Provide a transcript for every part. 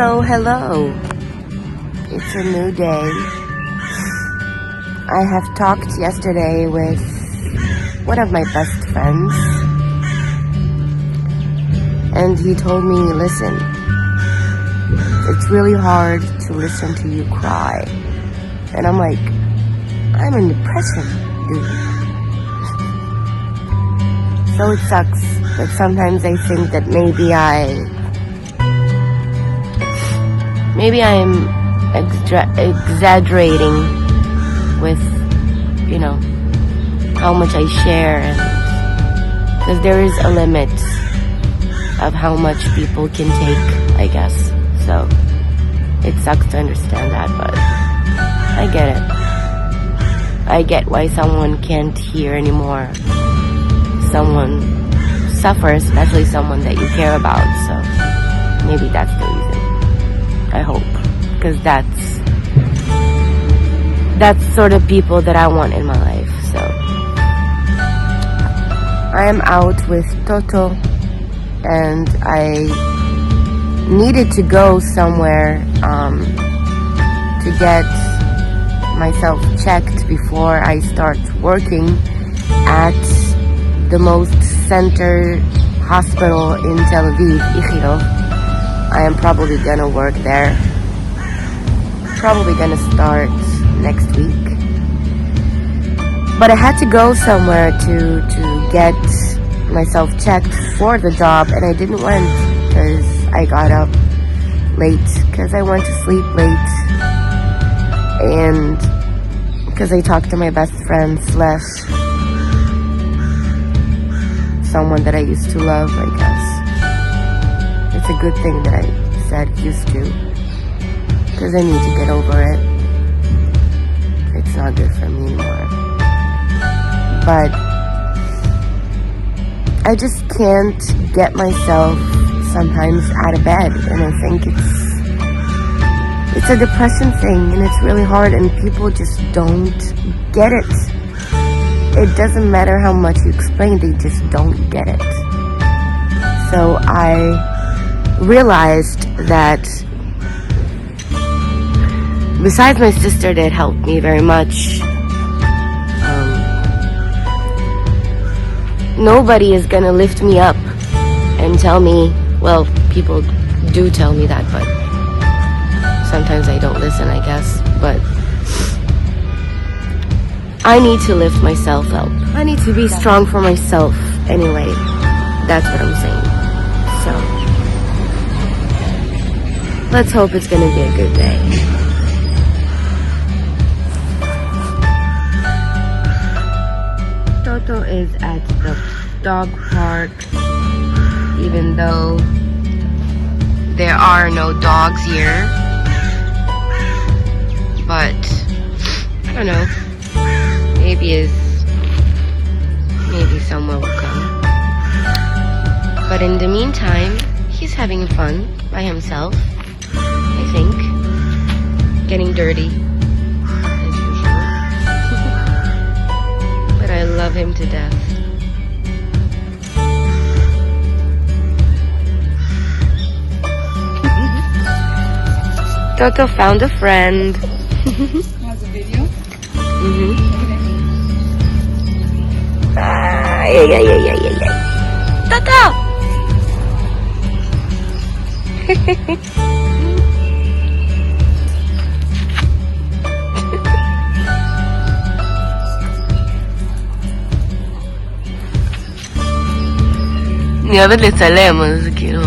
So, hello. It's a new day. I have talked yesterday with one of my best friends, and he told me, listen, it's really hard to listen to you cry. And I'm like, I'm in depression, dude. So it sucks, but sometimes I think that maybe I'm exaggerating with, how much I share, because there is a limit of how much people can take, I guess. So it sucks to understand that, but I get it. I get why someone can't hear anymore. Someone suffers, especially someone that you care about. So maybe that's the reason. I hope, because that's sort of people that I want in my life. So I am out with Toto, and I needed to go somewhere to get myself checked before I start working at the most center hospital in Tel Aviv, Ichilov. I am probably gonna work there. Probably gonna start next week. But I had to go somewhere to get myself checked for the job, and I didn't went because I got up late, because I went to sleep late, and because I talked to my best friend / someone that I used to love, I guess. It's a good thing that I said used to, because I need to get over it. It's not good for me anymore. But I just can't get myself sometimes out of bed, and I think it's a depression thing, and it's really hard, and people just don't get it. It doesn't matter how much you explain, they just don't get it. So I realized that besides my sister that helped me very much, nobody is gonna lift me up and tell me, well, people do tell me that, but sometimes I don't listen, I guess. But I need to lift myself up. I need to be strong for myself anyway. That's what I'm saying. So let's hope it's gonna be a good day. Toto is at the dog park, even though there are no dogs here. But I don't know. Maybe someone will come. But in the meantime, he's having fun by himself, I think. Getting dirty, as usual. But I love him to death. Toto found a friend. Has a video? Toto! אני אוהבת לצלם, אז זה כאילו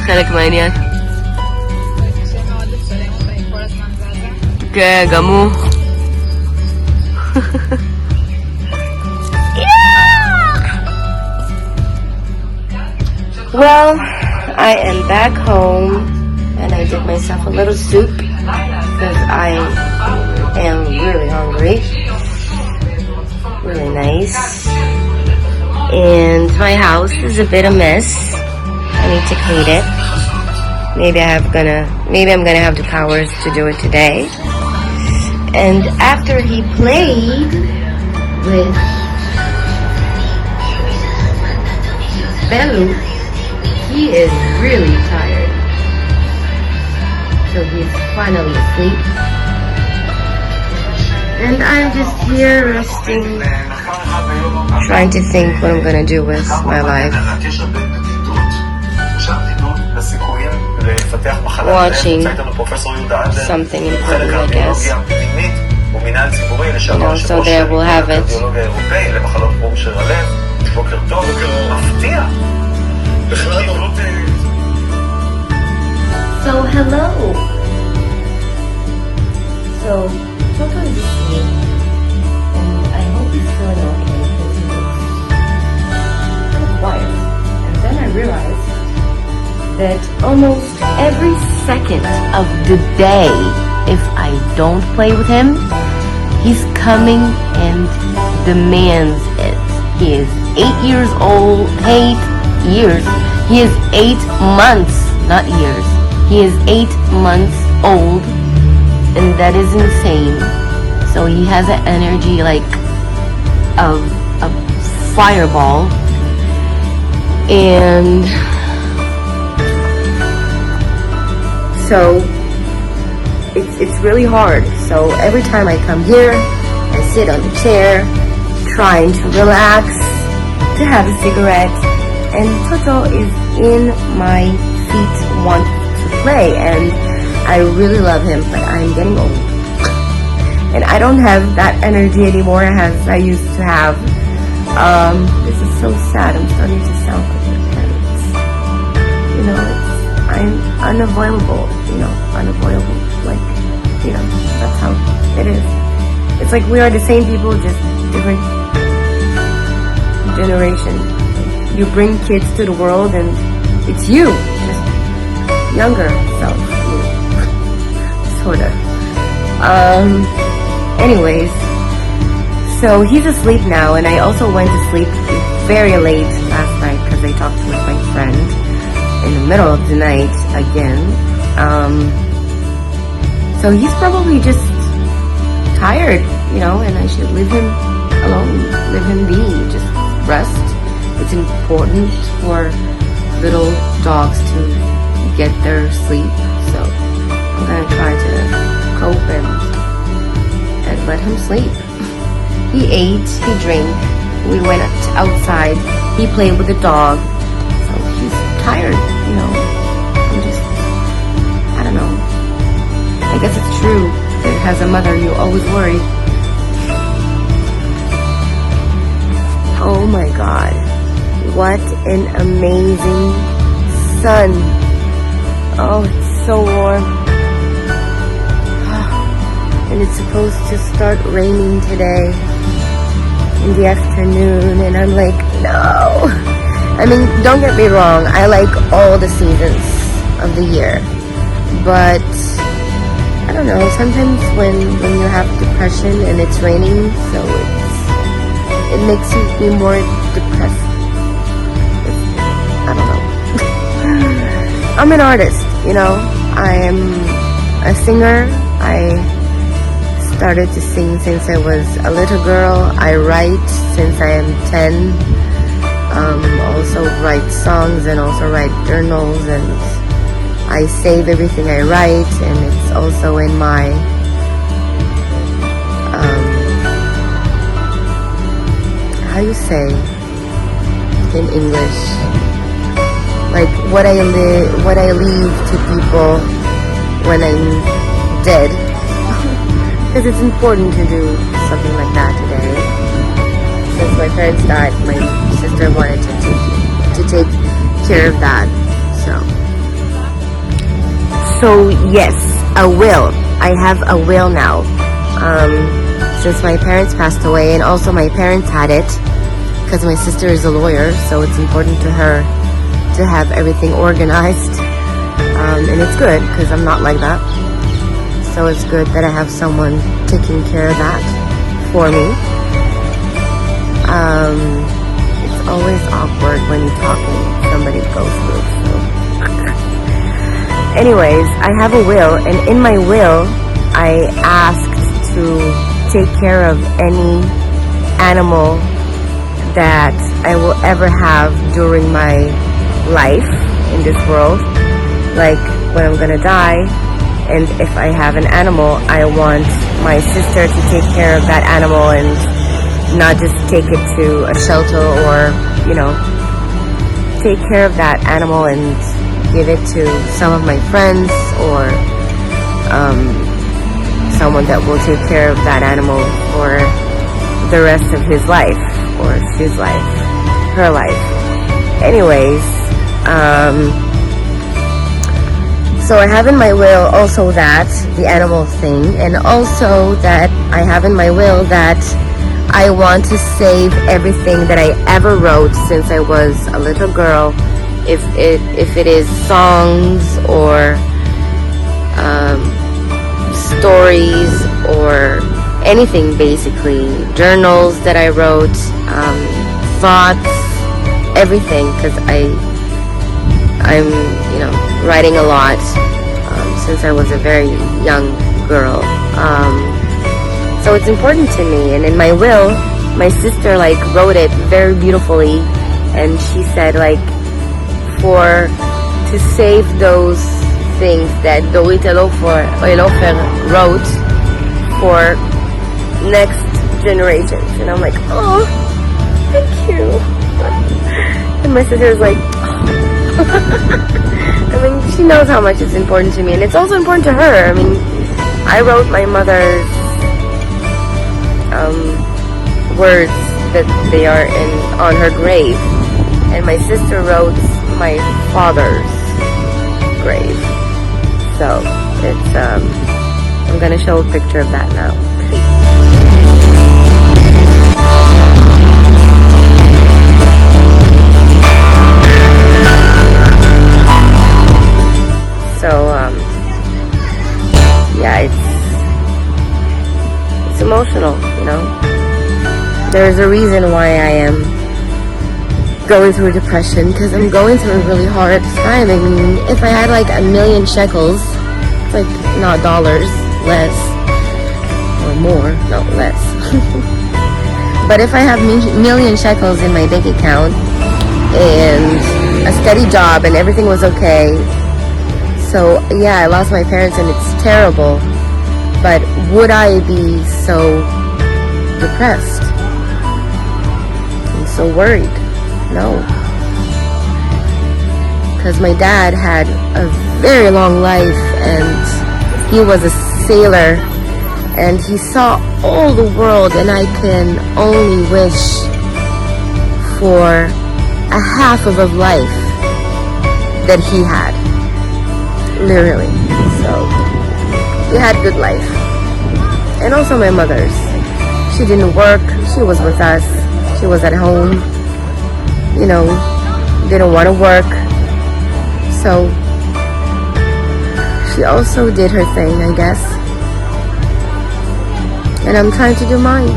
חלק מהעניין. קשה מאוד לצלם אותה עם כל הזמן זזה. כן, גם הוא. Well, I am back home, and I did myself a little soup because I am really hungry. Really nice. And my house is a bit a mess. I need to clean it. Maybe I'm gonna have the powers to do it today. And after he played with Belu, he is really tired. until he's finally asleep. And I'm just here resting, trying to think what I'm gonna do with my life. Watching something important, I guess. You know, so there we'll have it. So hello. So Toto is asleep, and I hope he's feeling okay because he looks kind of quiet. And then I realized that almost every second of the day, if I don't play with him, he's coming and demands it. He is 8 years old. 8 years. He is 8 months, not years. He is 8 months old, and that is insane. So he has an energy like a fireball, and so it's really hard. So every time I come here, I sit on the chair, trying to relax, to have a cigarette, and Toto is in my feet, wants to play, and I really love him, but I'm getting old. And I don't have that energy anymore as I used to have. This is so sad. I'm starting to sound like my parents. You know, I'm unavoidable, unavoidable. Like, that's how it is. It's like we are the same people, just different generation. You bring kids to the world and it's you, just younger self, sort of. Anyways, so he's asleep now, and I also went to sleep very late last night because I talked with my friend in the middle of the night again. So he's probably just tired, and I should leave him alone, leave him be, just rest. It's important for little dogs to get their sleep, so I'm gonna try to cope and let him sleep. He ate, he drank, we went outside, he played with the dog, so he's tired, I don't know. I guess it's true that as a mother you always worry. Oh my God, what an amazing sun. Oh, it's so warm. And it's supposed to start raining today in the afternoon, and I'm like, no. I mean, don't get me wrong, I like all the seasons of the year, but I don't know, sometimes when you have depression and it's raining, so it makes you be more depressed. I don't know. I'm an artist, I am a singer. I started to sing since I was a little girl. I write since I am 10. Also write songs and also write journals, and I save everything I write, and it's also in my how you say in English, like what I leave to people when I'm dead. Because it's important to do something like that today. Since my parents died, my sister wanted to take care of that. So yes, a will. I have a will now. Since my parents passed away, and also my parents had it because my sister is a lawyer, so it's important to her to have everything organized. And it's good because I'm not like that. So it's good that I have someone taking care of that for me. It's always awkward when you talk and somebody goes through. So. Anyways, I have a will, and in my will, I asked to take care of any animal that I will ever have during my life in this world. Like when I'm gonna die, And if I have an animal, I want my sister to take care of that animal and not just take it to a shelter or, take care of that animal and give it to some of my friends or someone that will take care of that animal for the rest of his life or his life, her life. Anyways, so I have in my will also that, the animal thing, and also that I have in my will that I want to save everything that I ever wrote since I was a little girl, if it is songs or stories or anything, basically journals that I wrote, thoughts, everything, because I'm writing a lot since I was a very young girl, so it's important to me. And in my will, my sister wrote it very beautifully, and she said to save those things that Dorit Elofer wrote for next generations. And I'm like, oh, thank you. And my sister's like, oh. She knows how much it's important to me, and it's also important to her. I wrote my mother's words that they are on her grave, and my sister wrote my father's grave. So it's I'm gonna show a picture of that now. So yeah, it's emotional, There's a reason why I am going through depression, because I'm going through a really hard time. If I had $1 million shekels, it's not dollars, less, or more, no, less. But if I have $1 million shekels in my bank account and a steady job and everything was okay, so yeah, I lost my parents and it's terrible, but would I be so depressed and so worried? No, because my dad had a very long life, and he was a sailor, and he saw all the world, and I can only wish for a half of a life that he had, literally. So he had good life. And also my mother's, she didn't work, she was with us, she was at home, didn't want to work, so she also did her thing, I guess, and I'm trying to do mine.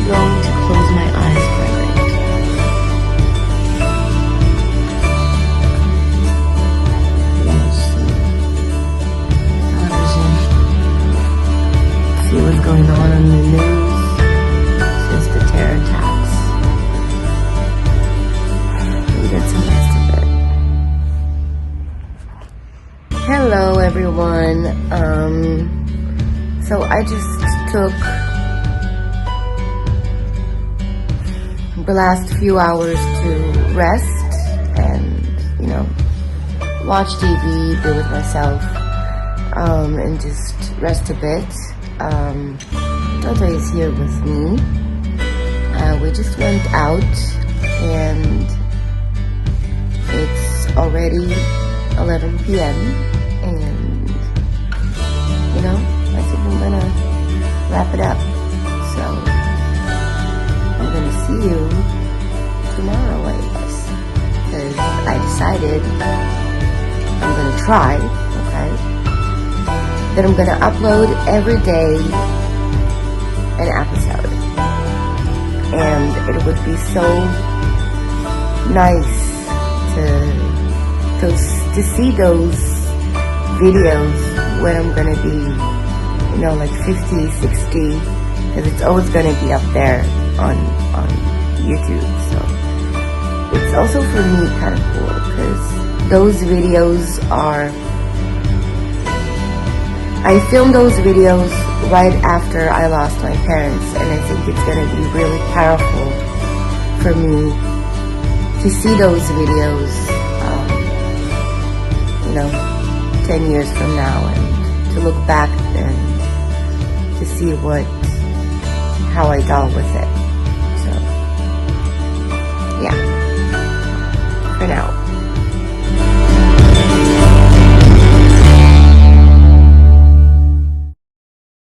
Going to close my eyes for a bit. going on in the news since the terror attacks. We get some rest of it. Hello everyone. So I just took the last few hours to rest and, watch TV, be with myself, and just rest a bit. Toto is here with me. We just went out and it's already 11 p.m. and, I think I'm gonna wrap it up. So I'm gonna see you tomorrow, I guess, because I decided I'm gonna try, okay, that I'm gonna upload every day an episode, and it would be so nice to see those videos when I'm gonna be, like 50, 60, because it's always gonna be up there on YouTube. So it's also for me kind of cool, because those videos I filmed those videos right after I lost my parents, and I think it's gonna be really powerful for me to see those videos 10 years from now, and to look back and to see how I dealt with it.